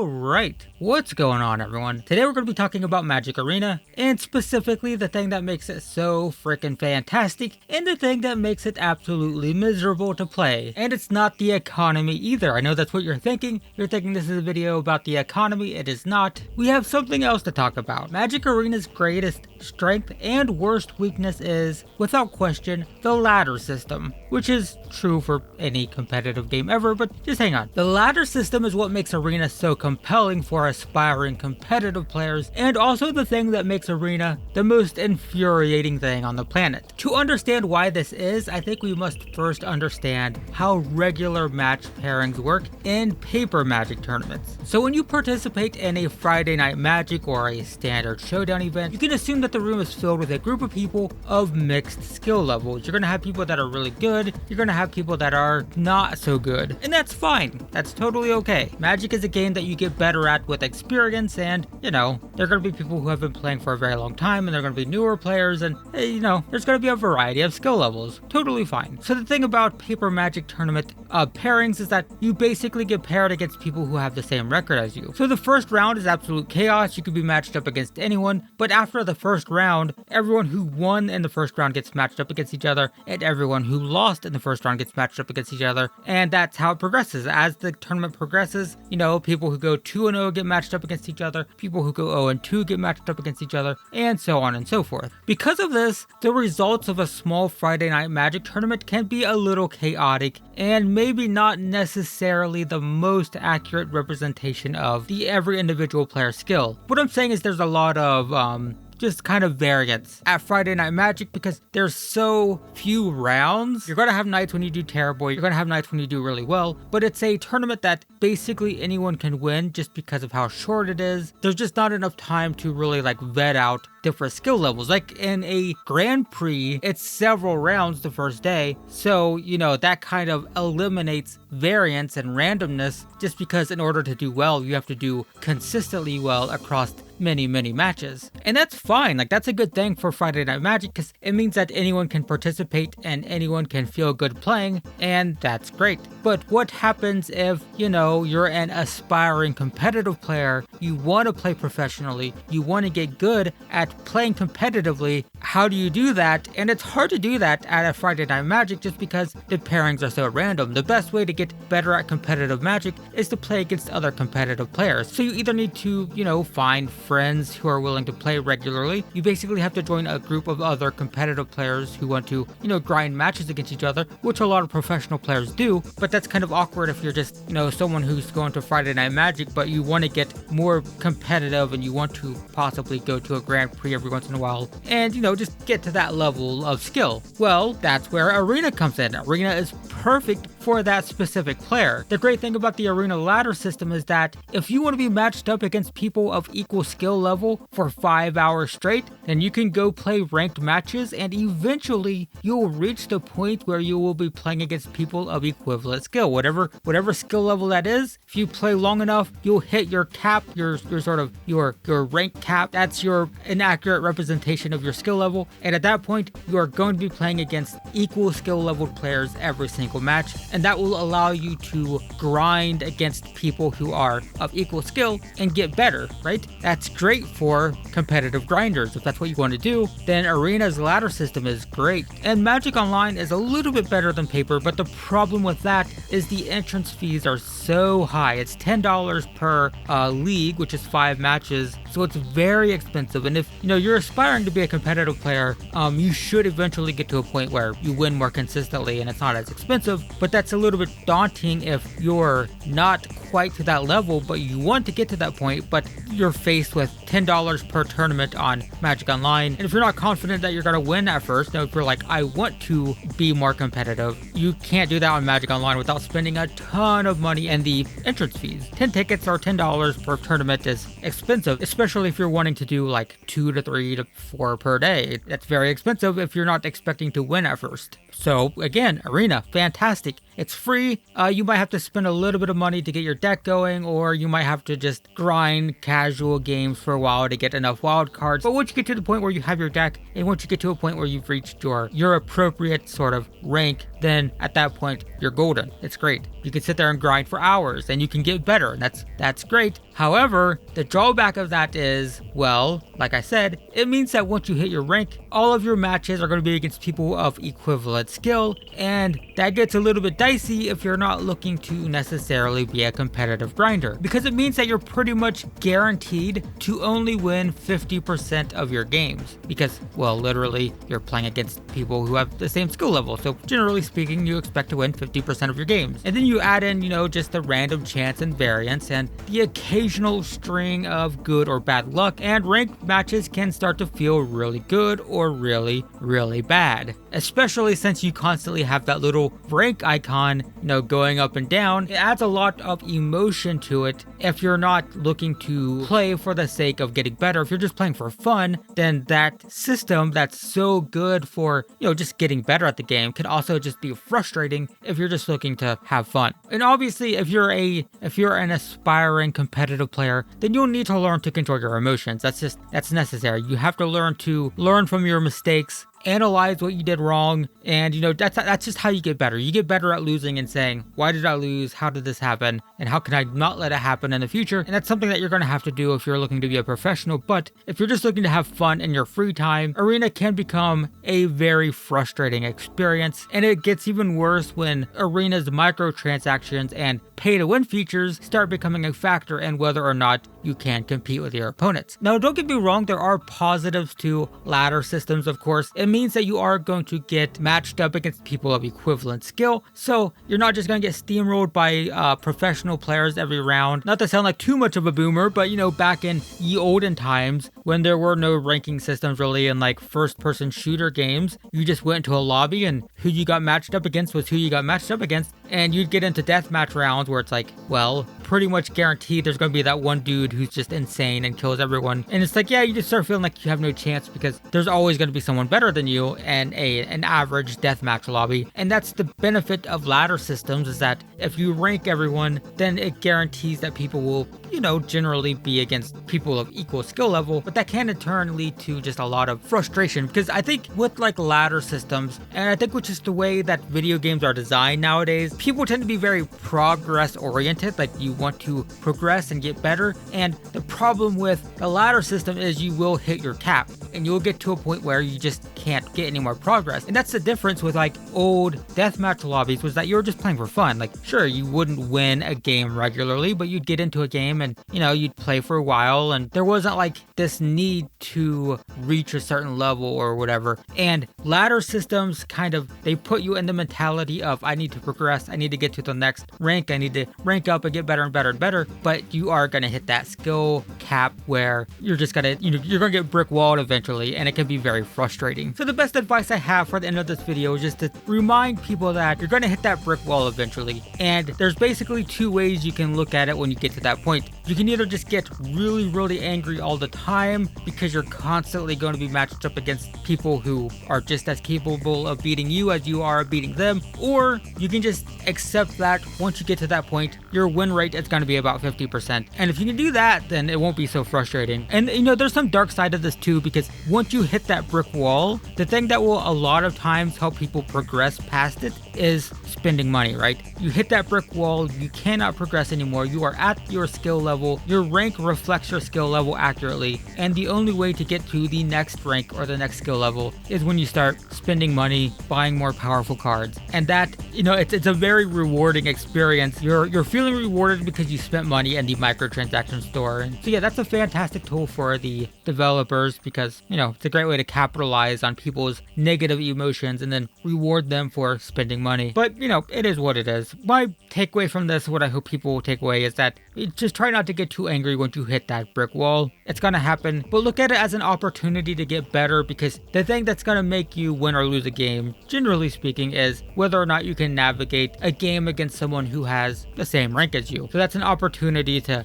Alright, what's going on everyone? Today we're going to be talking about Magic Arena, and specifically the thing that makes it so freaking fantastic, and the thing that makes it absolutely miserable to play. And it's not the economy either. I know that's what you're thinking. You're thinking this is a video about the economy. It is not. We have something else to talk about. Magic Arena's greatest strength and worst weakness is, without question, the ladder system, which is true for any competitive game ever, but just hang on. The ladder system is what makes Arena so compelling for aspiring competitive players, and also the thing that makes Arena the most infuriating thing on the planet. To understand why this is, I think we must first understand how regular match pairings work in paper Magic tournaments. So when you participate in a Friday Night Magic or a standard showdown event, you can assume that the room is filled with a group of people of mixed skill levels. You're going to have people that are really good, you're going to have people that are not so good, and that's fine. That's totally okay. Magic is a game that you get better at with experience, and there are going to be people who have been playing for a very long time, and there are going to be newer players, and there's going to be a variety of skill levels. Totally fine. So the thing about paper Magic tournament pairings is that you basically get paired against people who have the same record as you. So the first round is absolute chaos. You could be matched up against anyone, but after the first round, everyone who won in the first round gets matched up against each other, and everyone who lost in the first round gets matched up against each other, and that's how it progresses. As the tournament progresses, people who go 2-0 get matched up against each other, people who go 0-2 get matched up against each other, and so on and so forth. Because of this, the results of a small Friday Night Magic tournament can be a little chaotic, and maybe not necessarily the most accurate representation of every individual player's skill. What I'm saying is there's a lot of just kind of variance at Friday Night Magic because there's so few rounds. You're gonna have nights when you do terrible, you're gonna have nights when you do really well, but it's a tournament that basically anyone can win just because of how short it is. There's just not enough time to really vet out different skill levels. Like in a Grand Prix, it's several rounds the first day, so that kind of eliminates variance and randomness, just because in order to do well, you have to do consistently well across many matches. And that's fine. That's a good thing for Friday Night Magic because it means that anyone can participate and anyone can feel good playing, and that's great. But what happens if you're an aspiring competitive player, you want to play professionally, you want to get good at playing competitively? How do you do that? And it's hard to do that at a Friday Night Magic just because the pairings are so random. The best way to get better at competitive Magic is to play against other competitive players. So you either need to find friends who are willing to play regularly. You basically have to join a group of other competitive players who want to grind matches against each other, which a lot of professional players do, but that's kind of awkward if you're just someone who's going to Friday Night Magic, but you want to get more competitive and you want to possibly go to a Grand Prix every once in a while and just get to that level of skill. Well, that's where Arena comes in. Arena is perfect for that specific player. The great thing about the Arena ladder system is that if you want to be matched up against people of equal skill level for 5 hours straight, then you can go play ranked matches, and eventually you'll reach the point where you will be playing against people of equivalent skill. Whatever skill level that is, if you play long enough, you'll hit your cap, your rank cap. That's your inaccurate representation of your skill level, and at that point you are going to be playing against equal skill leveled players every single match, and that will allow you to grind against people who are of equal skill and get better, right? That's great for competitive grinders. If that's what you want to do, then Arena's ladder system is great. And Magic Online is a little bit better than paper, but the problem with that is the entrance fees are so high. It's $10 per league, which is 5 matches, so it's very expensive. And if you're aspiring to be a competitive player, you should eventually get to a point where you win more consistently and it's not as expensive, but that's a little bit daunting if you're not quite to that level, but you want to get to that point, but you're faced with $10 per tournament on Magic Online. And if you're not confident that you're going to win at first, if you're like, I want to be more competitive, you can't do that on Magic Online without spending a ton of money and the entrance fees. 10 tickets or $10 per tournament is expensive, especially if you're wanting to do 2 to 3 to 4 per day. That's very expensive if you're not expecting to win at first. So again, Arena, fantastic. It's free. You might have to spend a little bit of money to get your deck going, or you might have to just grind casual games for a while to get enough wild cards. But once you get to the point where you have your deck, and once you get to a point where you've reached your appropriate sort of rank, then at that point, you're golden. It's great. You can sit there and grind for hours and you can get better. And that's great. However, the drawback of that is, well, like I said, it means that once you hit your rank, all of your matches are going to be against people of equivalent skill, and that gets a little bit dicey if you're not looking to necessarily be a competitive grinder, because it means that you're pretty much guaranteed to only win 50% of your games, because, well, literally, you're playing against people who have the same skill level, so generally speaking, you expect to win 50% of your games. And then you add in, just the random chance and variance, and the occasional string of good or bad luck, and ranked matches can start to feel really good or really, really bad. Especially since you constantly have that little rank icon, going up and down. It adds a lot of emotion to it if you're not looking to play for the sake of getting better. If you're just playing for fun, then that system that's so good for, just getting better at the game can also just be frustrating if you're just looking to have fun. And obviously, if you're an aspiring competitive player, then you'll need to learn to control your emotions. That's necessary. You have to learn from your mistakes, analyze what you did wrong, and that's just how you get better. You get better at losing and saying, why did I lose? How did this happen? And how can I not let it happen in the future? And that's something that you're going to have to do if you're looking to be a professional. But if you're just looking to have fun in your free time, Arena can become a very frustrating experience. And it gets even worse when Arena's microtransactions and pay-to-win features start becoming a factor in whether or not you can compete with your opponents. Now, don't get me wrong, there are positives to ladder systems, of course. It means that you are going to get matched up against people of equivalent skill, so you're not just going to get steamrolled by professional players every round. Not to sound like too much of a boomer, but back in ye olden times, when there were no ranking systems really in like first-person shooter games, you just went into a lobby and who you got matched up against was who you got matched up against, and you'd get into deathmatch rounds where it's like, well, pretty much guaranteed there's going to be that one dude who's just insane and kills everyone. And it's like, yeah, you just start feeling like you have no chance because there's always going to be someone better than you in an average deathmatch lobby. And that's the benefit of ladder systems, is that if you rank everyone, then it guarantees that people will, generally be against people of equal skill level. But that can in turn lead to just a lot of frustration, because I think with like ladder systems, and I think with just the way that video games are designed nowadays, people tend to be very progress oriented. Like, you want to progress and get better. And the problem with the ladder system is you will hit your cap and you'll get to a point where you just can't get any more progress. And that's the difference with like old deathmatch lobbies, was that you were just playing for fun. Like, sure, you wouldn't win a game regularly, but you'd get into a game and, you'd play for a while, and there wasn't like this need to reach a certain level or whatever. And ladder systems they put you in the mentality of, I need to progress, I need to get to the next rank, I need to rank up and get better and better and better. But you are going to hit that skill cap where you're just going to, you're going to get brick walled eventually, and it can be very frustrating. So the best advice I have for the end of this video is just to remind people that you're going to hit that brick wall eventually. And there's basically two ways you can look at it when you get to that point. You can either just get really, really angry all the time because you're constantly going to be matched up against people who are just as capable of beating you as you are beating them, or you can just accept that once you get to that point, your win rate is going to be about 50%. And if you can do that, then it won't be so frustrating. And there's some dark side of this too, because once you hit that brick wall, the thing that will a lot of times help people progress past it is spending money, right? You hit that brick wall, you cannot progress anymore. You are at your skill level. Your rank reflects your skill level accurately. And the only way to get to the next rank or the next skill level is when you start spending money, buying more powerful cards. And that, it's a very rewarding experience. You're feeling rewarded because you spent money in the microtransaction store. And so yeah, that's a fantastic tool for the developers, because, it's a great way to capitalize on people's negative emotions and then reward them for spending money. But, it is what it is. My takeaway from this, what I hope people will take away, is that just try not to get too angry once you hit that brick wall. It's going to happen, but look at it as an opportunity to get better, because the thing that's going to make you win or lose a game, generally speaking, is whether or not you can navigate a game against someone who has the same rank as you. So that's an opportunity to,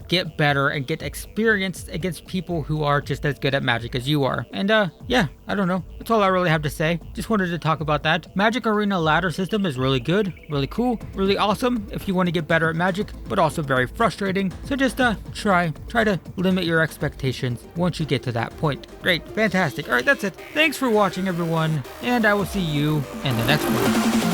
get better and get experienced against people who are just as good at Magic as you are. And yeah, I don't know. That's all I really have to say. Just wanted to talk about that. Magic Arena ladder system is really good, really cool, really awesome if you want to get better at Magic, but also very frustrating. So just try to limit your expectations once you get to that point. Great, fantastic. All right, that's it. Thanks for watching, everyone, and I will see you in the next one.